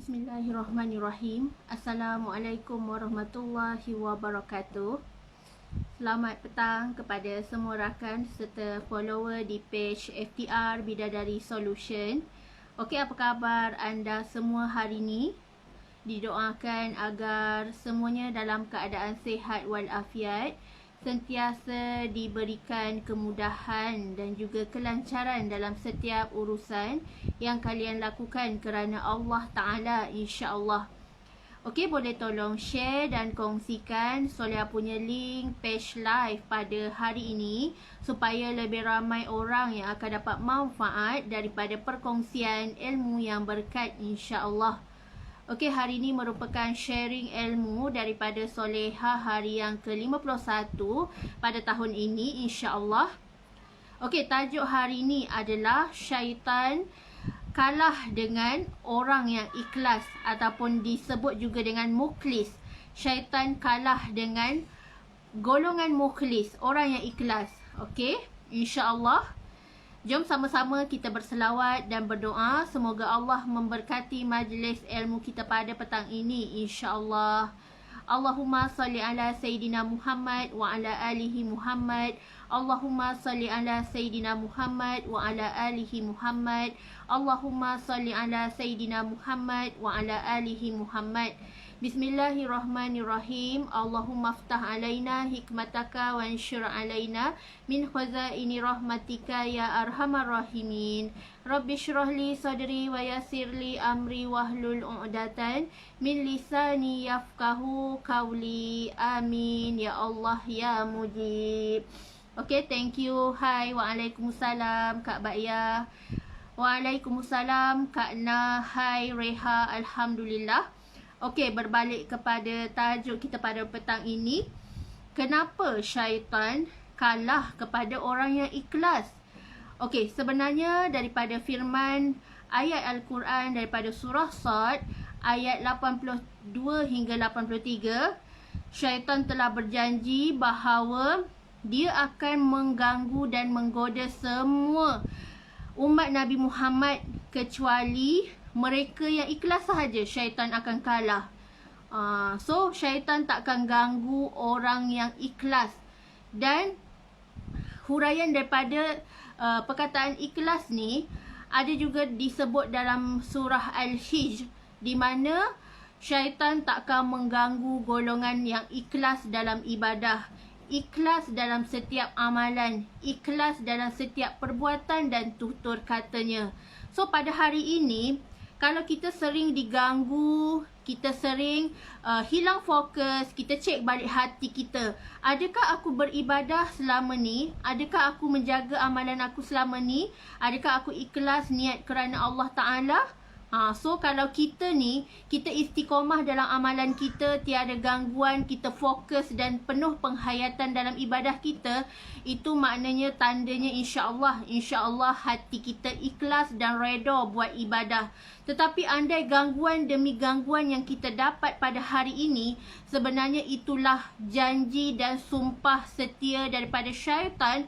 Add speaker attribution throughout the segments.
Speaker 1: Bismillahirrahmanirrahim. Assalamualaikum warahmatullahi wabarakatuh. Selamat petang kepada semua rakan serta follower di page FTR Bidadari Solution. Okey, apa khabar anda semua hari ini? Didoakan agar semuanya dalam keadaan sihat walafiat, sentiasa diberikan kemudahan dan juga kelancaran dalam setiap urusan yang kalian lakukan kerana Allah Ta'ala, insya-Allah. Okey, boleh tolong share dan kongsikan Soleh punya link page live pada hari ini supaya lebih ramai orang yang akan dapat manfaat daripada perkongsian ilmu yang berkat, insya-Allah. Okey, hari ini merupakan sharing ilmu daripada Soleha hari yang ke-51 pada tahun ini, insya-Allah. Okey, tajuk hari ini adalah syaitan kalah dengan orang yang ikhlas ataupun disebut juga dengan mukhlis. Syaitan kalah dengan golongan mukhlis, orang yang ikhlas. Okey, insya-Allah. Jom sama-sama kita berselawat dan berdoa. Semoga Allah memberkati majlis ilmu kita pada petang ini, insya-Allah. Allahumma salli ala Sayyidina Muhammad wa ala alihi Muhammad. Allahumma salli ala Sayyidina Muhammad wa ala alihi Muhammad. Allahumma salli ala Sayyidina Muhammad wa ala alihi Muhammad. Bismillahirrahmanirrahim. Allahumma aftah alaina hikmataka wa anshur alaina min khazaini rahmatika ya arhamar rahimin. Rabbi shrah li sadri wa yassir li amri wahlul 'uqdatan min lisani yafqahu qawli. Amin ya Allah ya mujib. Okay, thank you. Hai, waalaikumsalam Kak Baya. Waalaikumsalam Kak Nah. Hai Reha, alhamdulillah. Okey, berbalik kepada tajuk kita pada petang ini. Kenapa syaitan kalah kepada orang yang ikhlas? Okey, sebenarnya daripada firman ayat Al-Quran daripada surah Sad ayat 82 hingga 83, syaitan telah berjanji bahawa dia akan mengganggu dan menggoda semua umat Nabi Muhammad kecuali mereka yang ikhlas sahaja. Syaitan akan kalah. So syaitan takkan ganggu orang yang ikhlas. Dan huraian daripada perkataan ikhlas ni ada juga disebut dalam surah Al-Hijr, di mana syaitan takkan mengganggu golongan yang ikhlas dalam ibadah, ikhlas dalam setiap amalan, ikhlas dalam setiap perbuatan dan tutur katanya. So pada hari ini, kalau kita sering diganggu, kita sering hilang fokus, kita cek balik hati kita. Adakah aku beribadah selama ni? Adakah aku menjaga amalan aku selama ni? Adakah aku ikhlas niat kerana Allah Ta'ala? So kalau kita ni, kita istiqomah dalam amalan kita, tiada gangguan, kita fokus dan penuh penghayatan dalam ibadah kita, itu maknanya tandanya insya-Allah hati kita ikhlas dan reda buat ibadah. Tetapi andai gangguan demi gangguan yang kita dapat pada hari ini, sebenarnya itulah janji dan sumpah setia daripada syaitan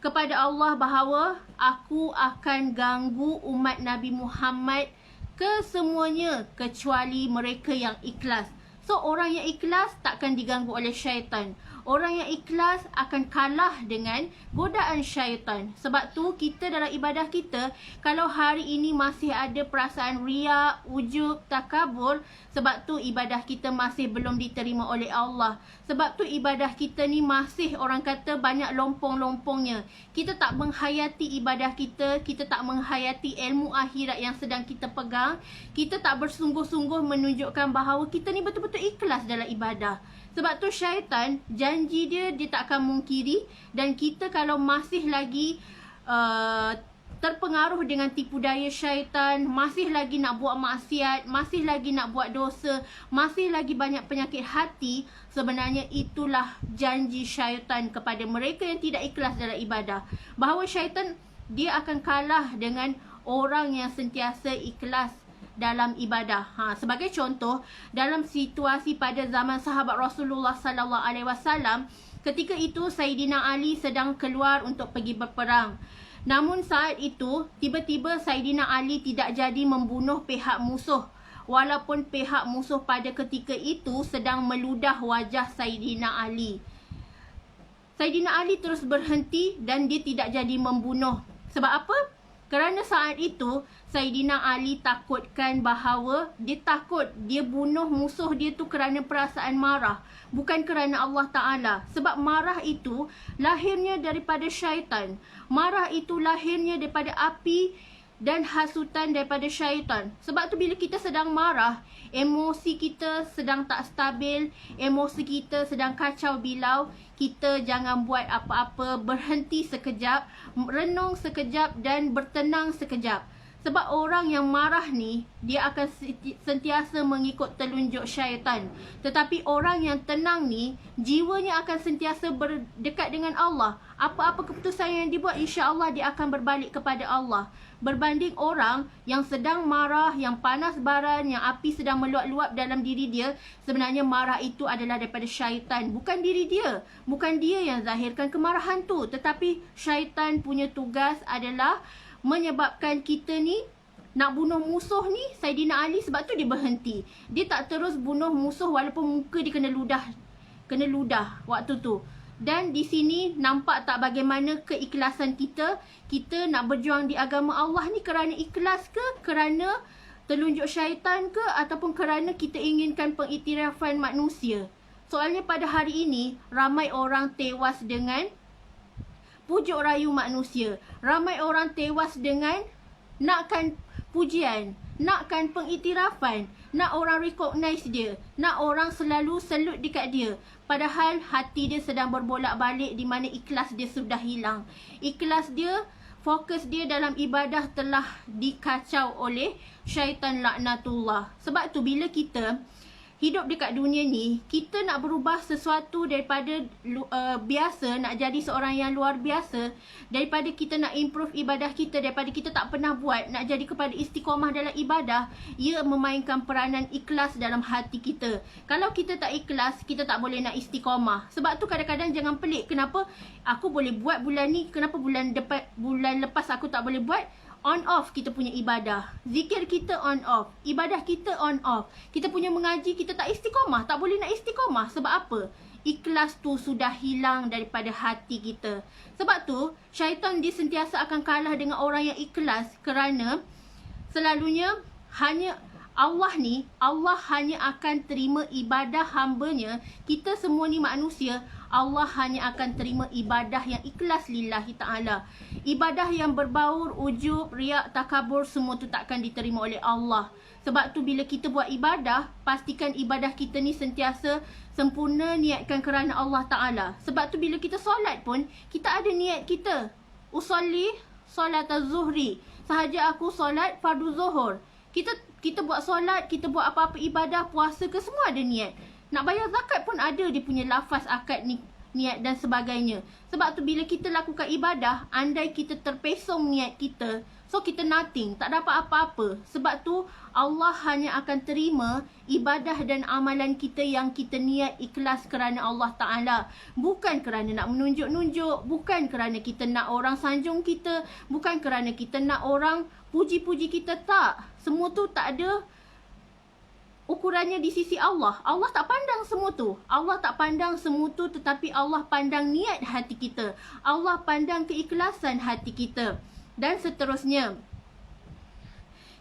Speaker 1: kepada Allah bahawa aku akan ganggu umat Nabi Muhammad kesemuanya kecuali mereka yang ikhlas. So orang yang ikhlas takkan diganggu oleh syaitan. Orang yang ikhlas akan kalah dengan godaan syaitan. Sebab tu kita dalam ibadah kita, kalau hari ini masih ada perasaan riak, ujub, takabur, sebab tu ibadah kita masih belum diterima oleh Allah. Sebab tu ibadah kita ni masih orang kata banyak lompong-lompongnya. Kita tak menghayati ibadah kita, kita tak menghayati ilmu akhirat yang sedang kita pegang. Kita tak bersungguh-sungguh menunjukkan bahawa kita ni betul-betul ikhlas dalam ibadah. Sebab tu syaitan, janji dia tak akan mungkiri. Dan kita kalau masih lagi terpengaruh dengan tipu daya syaitan, masih lagi nak buat maksiat, masih lagi nak buat dosa, masih lagi banyak penyakit hati, sebenarnya itulah janji syaitan kepada mereka yang tidak ikhlas dalam ibadah. Bahawa syaitan, dia akan kalah dengan orang yang sentiasa ikhlas dalam ibadah. Sebagai contoh, dalam situasi pada zaman sahabat Rasulullah sallallahu alaihi wasallam, ketika itu Sayyidina Ali sedang keluar untuk pergi berperang. Namun saat itu, tiba-tiba Sayyidina Ali tidak jadi membunuh pihak musuh. walaupun pihak musuh pada ketika itu sedang meludah wajah Saidina Ali. Saidina Ali terus berhenti dan dia tidak jadi membunuh. Sebab apa? Kerana saat itu Saidina Ali takutkan bahawa dia takut dia bunuh musuh dia tu kerana perasaan marah, bukan kerana Allah Ta'ala. Sebab marah itu lahirnya daripada syaitan. Marah itu lahirnya daripada api dan hasutan daripada syaitan. Sebab tu bila kita sedang marah, emosi kita sedang tak stabil, emosi kita sedang kacau bilau, kita jangan buat apa-apa, berhenti sekejap, renung sekejap dan bertenang sekejap. Sebab orang yang marah ni, dia akan sentiasa mengikut telunjuk syaitan. Tetapi orang yang tenang ni, jiwanya akan sentiasa berdekat dengan Allah. Apa-apa keputusan yang dibuat, insya-Allah dia akan berbalik kepada Allah. Berbanding orang yang sedang marah, yang panas baran, yang api sedang meluap-luap dalam diri dia, sebenarnya marah itu adalah daripada syaitan, bukan diri dia. Bukan dia yang zahirkan kemarahan tu, tetapi syaitan punya tugas adalah menyebabkan kita ni nak bunuh musuh ni. Saidina Ali sebab tu dia berhenti. Dia tak terus bunuh musuh walaupun muka dia kena ludah waktu tu. Dan di sini nampak tak bagaimana keikhlasan kita. Kita nak berjuang di agama Allah ni kerana ikhlas ke, kerana telunjuk syaitan ke, ataupun kerana kita inginkan pengiktirafan manusia. Soalnya pada hari ini ramai orang tewas dengan pujuk rayu manusia. Ramai orang tewas dengan nakkan pujian, nakkan pengiktirafan, nak orang recognize dia, nak orang selalu salute dekat dia. Padahal hati dia sedang berbolak-balik di mana ikhlas dia sudah hilang. Ikhlas dia, fokus dia dalam ibadah telah dikacau oleh syaitan laknatullah. Sebab tu bila kita hidup dekat dunia ni, kita nak berubah sesuatu daripada biasa, nak jadi seorang yang luar biasa, daripada kita nak improve ibadah kita, daripada kita tak pernah buat, nak jadi kepada istiqamah dalam ibadah, ia memainkan peranan ikhlas dalam hati kita. Kalau kita tak ikhlas, kita tak boleh nak istiqamah. Sebab tu kadang-kadang jangan pelik, kenapa aku boleh buat bulan ni, kenapa bulan lepas aku tak boleh buat. On off kita punya ibadah. Zikir kita on off. Ibadah kita on off. Kita punya mengaji, kita tak istiqamah. Tak boleh nak istiqamah. Sebab apa? Ikhlas tu sudah hilang daripada hati kita. Sebab tu, syaitan dia sentiasa akan kalah dengan orang yang ikhlas. Kerana selalunya hanya Allah ni, Allah hanya akan terima ibadah hamba-Nya. Kita semua ni manusia, Allah hanya akan terima ibadah yang ikhlas lillahi ta'ala. Ibadah yang berbaur, ujub, riak, takabur, semua tu takkan diterima oleh Allah. Sebab tu bila kita buat ibadah, pastikan ibadah kita ni sentiasa sempurna, niatkan kerana Allah Ta'ala. Sebab tu bila kita solat pun, kita ada niat kita. Usolli solat az-zuhri. Sahaja aku solat fardu zuhur. Kita buat solat, kita buat apa-apa ibadah, puasa ke, semua ada niat. Nak bayar zakat pun ada dia punya lafaz akad ni, niat dan sebagainya. Sebab tu bila kita lakukan ibadah, andai kita terpesong niat kita, so kita nothing, tak dapat apa-apa. Sebab tu Allah hanya akan terima ibadah dan amalan kita yang kita niat ikhlas kerana Allah Ta'ala. Bukan kerana nak menunjuk-nunjuk, bukan kerana kita nak orang sanjung kita, bukan kerana kita nak orang puji-puji kita, tak. Semua tu tak ada ukurannya di sisi Allah. Allah tak pandang semua tu. Allah tak pandang semua tu, tetapi Allah pandang niat hati kita. Allah pandang keikhlasan hati kita. Dan seterusnya.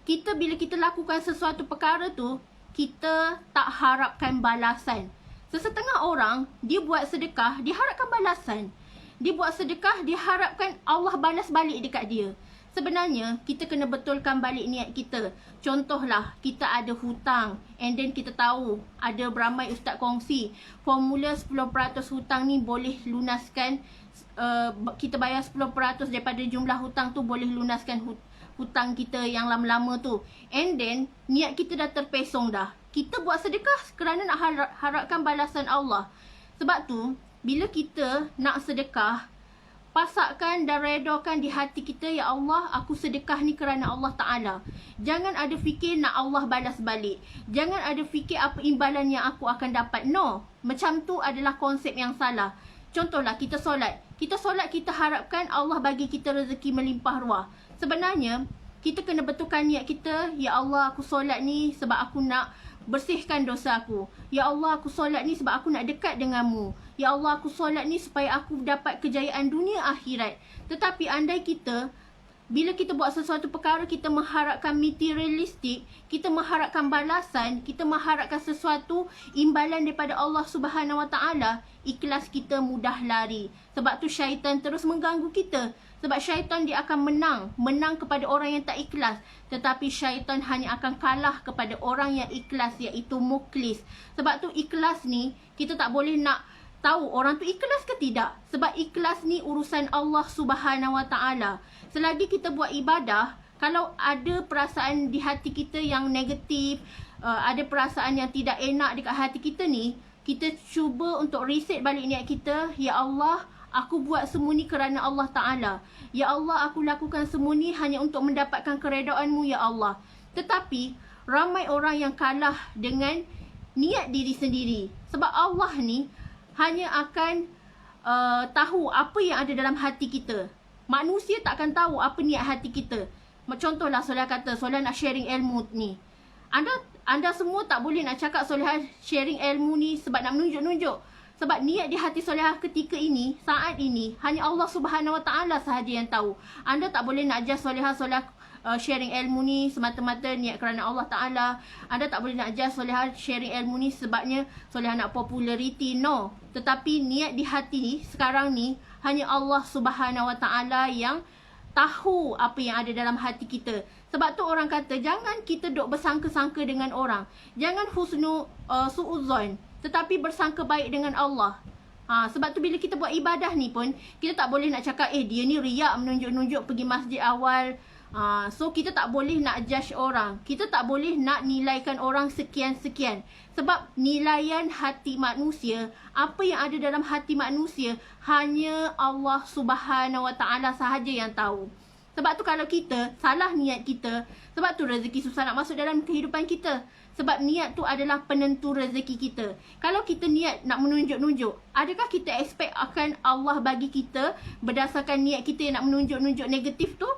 Speaker 1: Bila kita lakukan sesuatu perkara tu, kita tak harapkan balasan. Sesetengah orang, dia buat sedekah, dia harapkan balasan. Dia buat sedekah, dia harapkan Allah balas balik dekat dia. Sebenarnya, kita kena betulkan balik niat kita. Contohlah, kita ada hutang. And then kita tahu, ada beramai ustaz kongsi, formula 10% hutang ni boleh lunaskan, kita bayar 10% daripada jumlah hutang tu boleh lunaskan hutang kita yang lama-lama tu. And then, niat kita dah terpesong dah. Kita buat sedekah kerana nak harapkan balasan Allah. Sebab tu, bila kita nak sedekah, pasakkan dan redokan di hati kita, ya Allah, aku sedekah ni kerana Allah Ta'ala. Jangan ada fikir nak Allah balas balik. Jangan ada fikir apa imbalan yang aku akan dapat. No, macam tu adalah konsep yang salah. Contohlah, kita solat. Kita solat, kita harapkan Allah bagi kita rezeki melimpah ruah. Sebenarnya, kita kena betulkan niat kita. Ya Allah, aku solat ni sebab aku nak bersihkan dosa aku. Ya Allah, aku solat ni sebab aku nak dekat denganmu. Ya Allah, aku solat ni supaya aku dapat kejayaan dunia akhirat. Tetapi andai kita, bila kita buat sesuatu perkara, kita mengharapkan materialistik, kita mengharapkan balasan, kita mengharapkan sesuatu imbalan daripada Allah Subhanahu Wa Taala, ikhlas kita mudah lari. Sebab tu syaitan terus mengganggu kita. Sebab syaitan dia akan menang kepada orang yang tak ikhlas. Tetapi syaitan hanya akan kalah kepada orang yang ikhlas, iaitu mukhlis. Sebab tu ikhlas ni, kita tak boleh nak tahu orang tu ikhlas ke tidak. Sebab ikhlas ni urusan Allah Subhanahu Wa Taala. Selagi kita buat ibadah, kalau ada perasaan di hati kita yang negatif, ada perasaan yang tidak enak dekat hati kita ni, kita cuba untuk reset balik niat kita. Ya Allah, aku buat semua ni kerana Allah Ta'ala. Ya Allah, aku lakukan semua ni hanya untuk mendapatkan keredaan-Mu, Ya Allah. Tetapi, ramai orang yang kalah dengan niat diri sendiri. Sebab Allah ni hanya akan tahu apa yang ada dalam hati kita. Manusia tak akan tahu apa niat hati kita. Contohlah, Soleh kata, Soleh nak sharing ilmu ni. Anda semua tak boleh nak cakap Soleh sharing ilmu ni sebab nak menunjuk-nunjuk. Sebab niat di hati Solehah ketika ini, saat ini, hanya Allah Subhanahu Wa Taala sahaja yang tahu. Anda tak boleh nak judge Solehah sharing ilmu ni semata-mata niat kerana Allah Ta'ala. Anda tak boleh nak judge Solehah sharing ilmu ni sebabnya Solehah nak populariti. No. Tetapi niat di hati ni, sekarang ni, hanya Allah Subhanahu Wa Taala yang tahu apa yang ada dalam hati kita. Sebab tu orang kata, jangan kita duk bersangka-sangka dengan orang. Jangan su'uzon, tetapi bersangka baik dengan Allah. Sebab tu bila kita buat ibadah ni pun, kita tak boleh nak cakap, dia ni riak menunjuk-nunjuk pergi masjid awal. So kita tak boleh nak judge orang. Kita tak boleh nak nilaikan orang sekian-sekian. Sebab nilaian hati manusia, apa yang ada dalam hati manusia, hanya Allah Subhanahu Wa Taala sahaja yang tahu. Sebab tu kalau kita salah niat kita, sebab tu rezeki susah nak masuk dalam kehidupan kita. Sebab niat tu adalah penentu rezeki kita. Kalau kita niat nak menunjuk-nunjuk, adakah kita expect akan Allah bagi kita berdasarkan niat kita yang nak menunjuk-nunjuk negatif tu?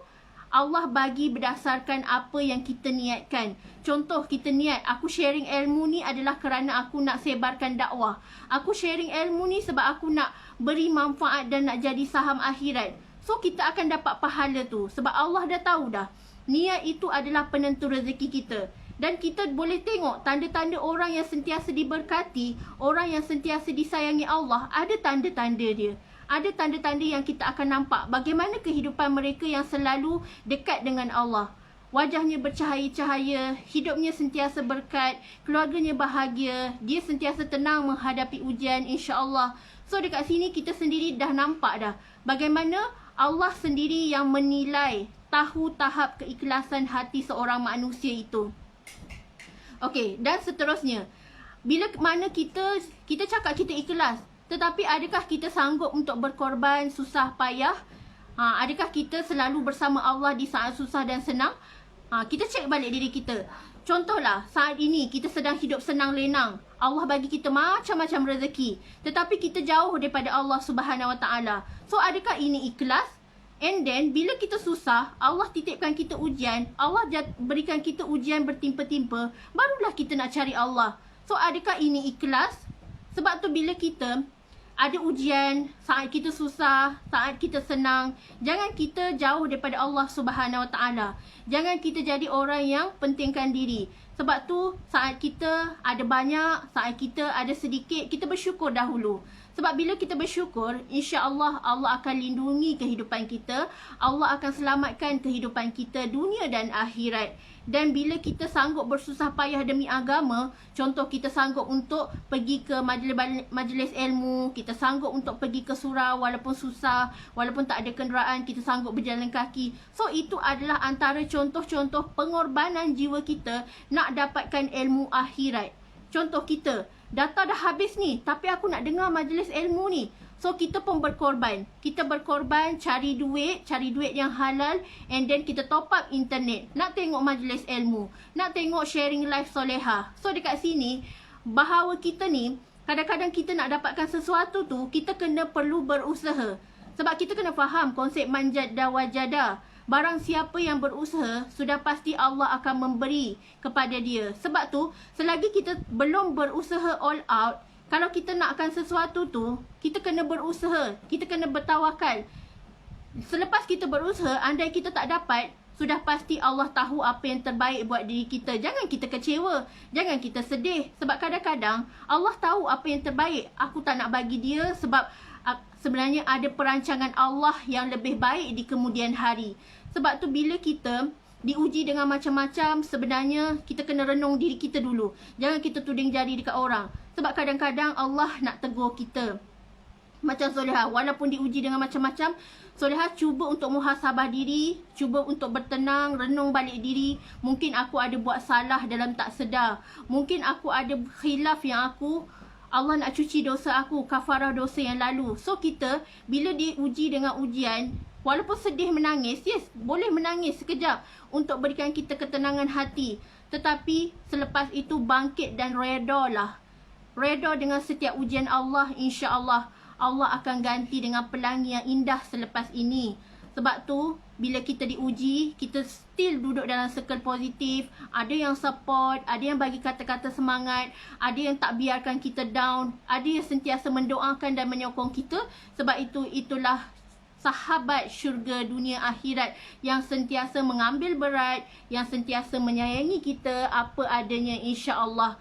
Speaker 1: Allah bagi berdasarkan apa yang kita niatkan. Contoh, kita niat, aku sharing ilmu ni adalah kerana aku nak sebarkan dakwah. Aku sharing ilmu ni sebab aku nak beri manfaat dan nak jadi saham akhirat. So, kita akan dapat pahala tu. Sebab Allah dah tahu dah. Niat itu adalah penentu rezeki kita. Dan kita boleh tengok tanda-tanda orang yang sentiasa diberkati, orang yang sentiasa disayangi Allah, ada tanda-tanda dia. Ada tanda-tanda yang kita akan nampak bagaimana kehidupan mereka yang selalu dekat dengan Allah. Wajahnya bercahaya-cahaya, hidupnya sentiasa berkat, keluarganya bahagia, dia sentiasa tenang menghadapi ujian, insya-Allah. So dekat sini kita sendiri dah nampak dah bagaimana Allah sendiri yang menilai, tahu tahap keikhlasan hati seorang manusia itu. Okey, dan seterusnya, bila mana kita cakap kita ikhlas, tetapi adakah kita sanggup untuk berkorban susah payah? Adakah kita selalu bersama Allah di saat susah dan senang? Kita cek balik diri kita. Contohlah, saat ini kita sedang hidup senang lenang. Allah bagi kita macam-macam rezeki, tetapi kita jauh daripada Allah Subhanahu Wa Taala. So adakah ini ikhlas? And then bila kita susah, Allah titipkan kita ujian, Allah berikan kita ujian bertimpa-timpa, barulah kita nak cari Allah. So adakah ini ikhlas? Sebab tu bila kita ada ujian, saat kita susah, saat kita senang, jangan kita jauh daripada Allah Subhanahu Wa Taala. Jangan kita jadi orang yang pentingkan diri. Sebab tu saat kita ada banyak, saat kita ada sedikit, kita bersyukur dahulu. Sebab bila kita bersyukur, insya-Allah Allah akan lindungi kehidupan kita, Allah akan selamatkan kehidupan kita dunia dan akhirat. Dan bila kita sanggup bersusah payah demi agama, contoh kita sanggup untuk pergi ke majlis ilmu, kita sanggup untuk pergi ke surau walaupun susah, walaupun tak ada kenderaan, kita sanggup berjalan kaki. So itu adalah antara contoh-contoh pengorbanan jiwa kita nak dapatkan ilmu akhirat. Contoh kita, data dah habis ni, tapi aku nak dengar majlis ilmu ni. So kita pun berkorban. Kita berkorban cari duit yang halal, and then kita top up internet. Nak tengok majlis ilmu, nak tengok sharing live Solehah. So dekat sini, bahawa kita ni, kadang-kadang kita nak dapatkan sesuatu tu, kita perlu berusaha. Sebab kita kena faham konsep manjad dan wajada. Barang siapa yang berusaha, sudah pasti Allah akan memberi kepada dia. Sebab tu, selagi kita belum berusaha all out, kalau kita nakkan sesuatu tu, kita kena berusaha, kita kena bertawakal. Selepas kita berusaha, andai kita tak dapat, sudah pasti Allah tahu apa yang terbaik buat diri kita. Jangan kita kecewa, jangan kita sedih. Sebab kadang-kadang Allah tahu apa yang terbaik. Aku tak nak bagi dia sebab sebenarnya ada perancangan Allah yang lebih baik di kemudian hari. Sebab tu bila kita diuji dengan macam-macam, sebenarnya kita kena renung diri kita dulu. Jangan kita tuding jari dekat orang. Sebab kadang-kadang Allah nak tegur kita. Macam Solehah, walaupun diuji dengan macam-macam, Solehah cuba untuk muhasabah diri, cuba untuk bertenang, renung balik diri. Mungkin aku ada buat salah dalam tak sedar. Mungkin aku ada khilaf yang Allah nak cuci dosa aku, kafarah dosa yang lalu. So kita, bila diuji dengan ujian, walaupun sedih menangis, yes, boleh menangis sekejap untuk berikan kita ketenangan hati. Tetapi selepas itu bangkit dan reda lah. Reda dengan setiap ujian Allah, insya-Allah Allah akan ganti dengan pelangi yang indah selepas ini. Sebab tu, bila kita diuji, kita still duduk dalam circle positif. Ada yang support, ada yang bagi kata-kata semangat, ada yang tak biarkan kita down, ada yang sentiasa mendoakan dan menyokong kita. Sebab itu, itulah sahabat syurga dunia akhirat yang sentiasa mengambil berat, yang sentiasa menyayangi kita apa adanya, insya-Allah.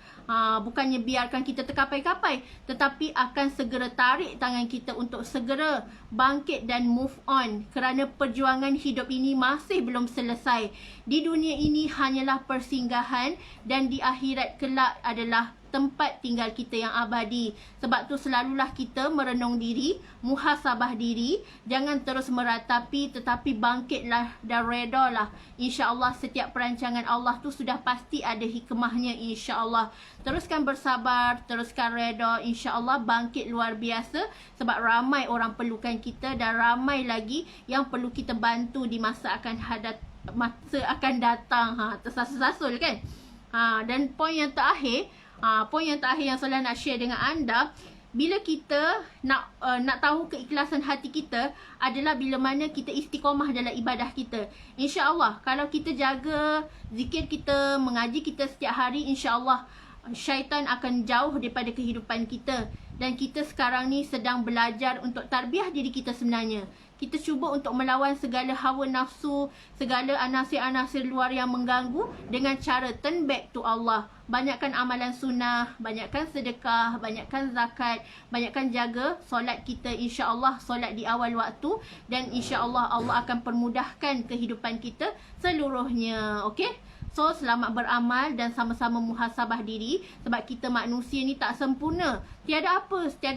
Speaker 1: Bukannya biarkan kita terkapai-kapai, tetapi akan segera tarik tangan kita untuk segera bangkit dan move on. Kerana perjuangan hidup ini masih belum selesai. Di dunia ini hanyalah persinggahan dan di akhirat kelak adalah tempat tinggal kita yang abadi. Sebab tu selalulah kita merenung diri, muhasabah diri, jangan terus meratapi, tetapi bangkitlah dan redalah. InsyaAllah setiap perancangan Allah tu sudah pasti ada hikmahnya, insyaAllah. Teruskan bersabar, teruskan reda, insyaAllah bangkit luar biasa. Sebab ramai orang perlukan kita dan ramai lagi yang perlu kita bantu di masa akan datang. Tersasul-sasul kan. Dan poin yang terakhir yang Solehah nak share dengan anda, bila kita nak tahu keikhlasan hati kita adalah bila mana kita istiqamah dalam ibadah kita. InsyaAllah kalau kita jaga zikir kita, mengaji kita setiap hari, insyaAllah syaitan akan jauh daripada kehidupan kita. Dan kita sekarang ni sedang belajar untuk tarbiyah diri kita sebenarnya. Kita cuba untuk melawan segala hawa nafsu, segala anasir-anasir luar yang mengganggu dengan cara turn back to Allah. Banyakkan amalan sunnah, banyakkan sedekah, banyakkan zakat, banyakkan jaga solat kita, insya-Allah solat di awal waktu, dan insya-Allah Allah akan permudahkan kehidupan kita seluruhnya. Okey? So, selamat beramal dan sama-sama muhasabah diri. Sebab kita manusia ni tak sempurna. Tiada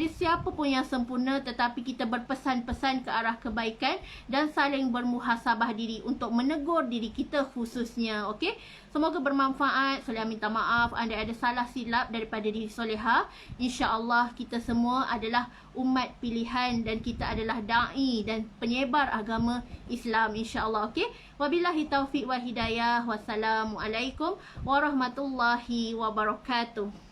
Speaker 1: siapa pun yang sempurna. Tetapi kita berpesan-pesan ke arah kebaikan dan saling bermuhasabah diri untuk menegur diri kita khususnya. Okey? Semoga bermanfaat. Solehah minta maaf anda ada salah silap daripada diri Solehah. InsyaAllah kita semua adalah umat pilihan dan kita adalah da'i dan penyebar agama Islam, insyaAllah. Okey? Wabillahi taufiq wal hidayah. Wassalamualaikum warahmatullahi wabarakatuh.